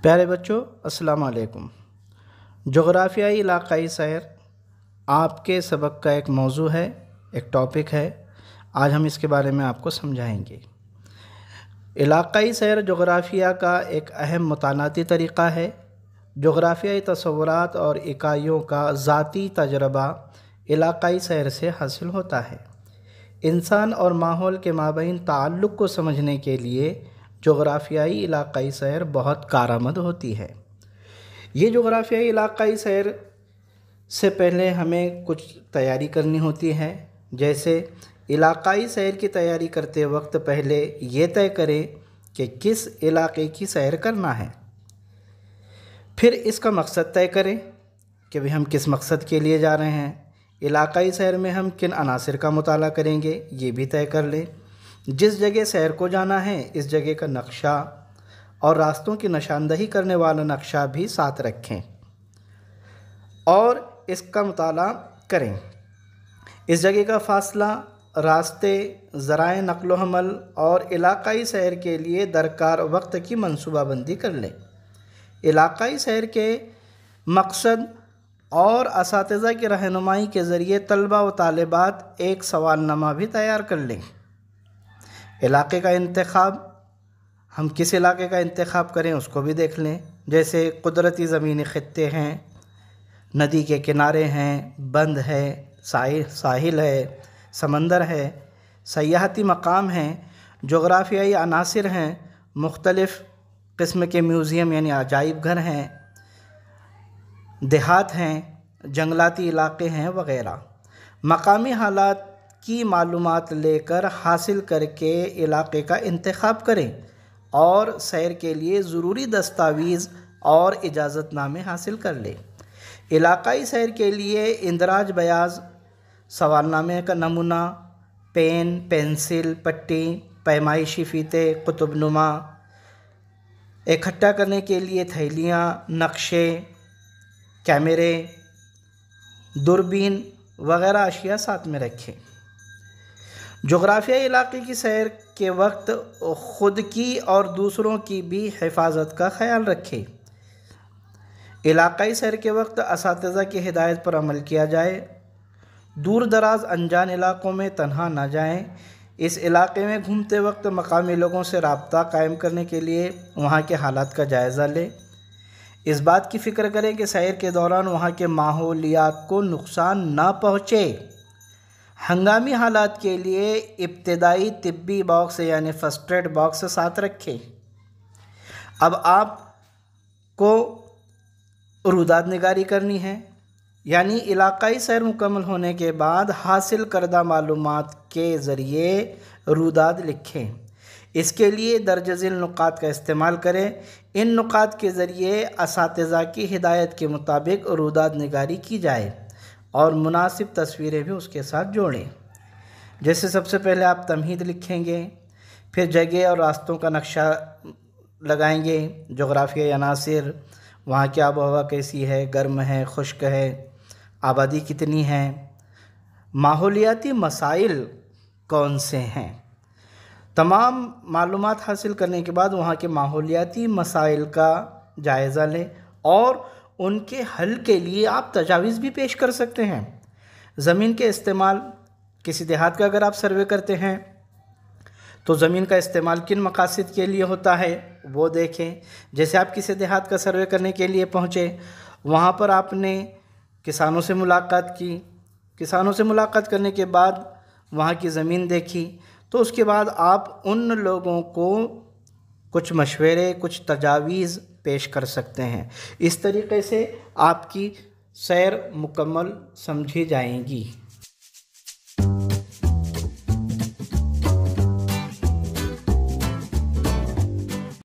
प्यारे बच्चों, अस्सलाम वालेकुम। जोग्राफ़ियाई इलाक़ाई सैर आपके सबक का एक मौजू है, एक टॉपिक है। आज हम इसके बारे में आपको समझाएंगे। इलाक़ाई सैर जोग्राफ़िया का एक अहम मुतानाती तरीक़ा है। जोग्राफ़ियाई तसव्वुरात और इकाइयों का ज़ाती तजर्बा इलाक़ाई सैर से हासिल होता है। इंसान और माहौल के माबैन ताल्लुक़ को समझने के लिए जोग्राफ़ियाई इलाक़ाई सैर बहुत कारआमद होती है। ये जोग्राफ़ियाई इलाक़ाई सैर से पहले हमें कुछ तैयारी करनी होती है। जैसे इलाक़ाई सैर की तैयारी करते वक्त पहले ये तय करें कि किस इलाक़े की सैर करना है। फिर इसका मकसद तय करें कि भाई हम किस मकसद के लिए जा रहे हैं। इलाक़ाई सैर में हम किन अनासिर का मुताला करेंगे, ये भी तय कर लें। जिस जगह सैर को जाना है इस जगह का नक्शा और रास्तों की निशानदही करने वाला नक्शा भी साथ रखें और इसका मुताला करें। इस जगह का फ़ासला, रास्ते, ज़राए नक़्लो हमल और इलाक़ाई सैर के लिए दरकार वक्त की मनसूबाबंदी कर लें। इलाक़ाई सैर के मकसद और असातिज़ा की रहनुमाई के ज़रिए तलबा व तालिबात एक सवालनामा भी तैयार कर लें। इलाक़े का इंतखाब, हम किस इलाक़े का इंतखाब करें उसको भी देख लें। जैसे कुदरती ज़मीनी ख़ित्ते हैं, नदी के किनारे हैं, बंद है, साहिल है, समंदर है, सयाहती मकाम हैं, जोग्राफ़ियाई अनासिर हैं, मुख्तलिफ़ किस्म के म्यूज़ियम यानी अजाइब घर हैं, देहात हैं, जंगलाती इलाक़े हैं वग़ैरह। मकामी हालात की मालूमात लेकर हासिल करके इलाक़े का इंतखाब करें और सैर के लिए ज़रूरी दस्तावेज़ और इजाज़तनामे हासिल कर लें। इलाक़ाई सैर के लिए इंदराज बयाज़, सवालनामे का नमूना, पेन, पेंसिल, पट्टी, पैमाइशी फ़ीते, कुतुबनुमा इकट्ठा करने के लिए थैलियाँ, नक्शे, कैमरे, दूरबीन वग़ैरह अशिया साथ में रखें। जोग्राफ़ियाई इलाक़े की सैर के वक्त ख़ुद की और दूसरों की भी हिफाजत का ख़याल रखें। इलाक़ाई सैर के वक्त असातिज़ा की हिदायत पर अमल किया जाए। दूर दराज अनजान इलाक़ों में तन्हा ना जाएं। इस इलाक़े में घूमते वक्त मकामी लोगों से राब्ता कायम करने के लिए वहाँ के हालात का जायज़ा लें। इस बात की फ़िक्र करें कि सैर के दौरान वहाँ के माहौलियात को नुकसान ना पहुँचे। हंगामी हालात के लिए इब्तिदाई तिब्बी बॉक्स यानी फ़र्स्ट एड बॉक्स साथ रखें। अब आपको रुदाद निगारी करनी है, यानी इलाक़ाई सैर मुकम्मल होने के बाद हासिल करदा मालूमात के ज़रिए रुदाद लिखें। इसके लिए दर्ज झील नुकात का इस्तेमाल करें। इन नुकात के ज़रिए असातिज़ा की हिदायत के मुताबिक रुदाद निगारी की जाए और मुनासिब तस्वीरें भी उसके साथ जोड़ें। जैसे सबसे पहले आप तमहीद लिखेंगे, फिर जगह और रास्तों का नक्शा लगाएंगे, जोग्राफ़ियाई अनासिर, वहाँ की आबो हवा कैसी है, गर्म है, खुश्क है, आबादी कितनी है, माहौलियाती मसाइल कौन से हैं। तमाम मालूमात हासिल करने के बाद वहाँ के माहौलियाती मसाइल का जायज़ा लें और उनके हल के लिए आप तजावीज़ भी पेश कर सकते हैं। ज़मीन के इस्तेमाल, किसी देहात का अगर आप सर्वे करते हैं तो ज़मीन का इस्तेमाल किन मकासद के लिए होता है वो देखें। जैसे आप किसी देहात का सर्वे करने के लिए पहुँचे, वहाँ पर आपने किसानों से मुलाकात की, किसानों से मुलाकात करने के बाद वहाँ की ज़मीन देखी, तो उसके बाद आप उन लोगों को कुछ मशवरे, कुछ तजावीज़ पेश कर सकते हैं। इस तरीक़े से आपकी सैर मुकम्मल समझी जाएंगी।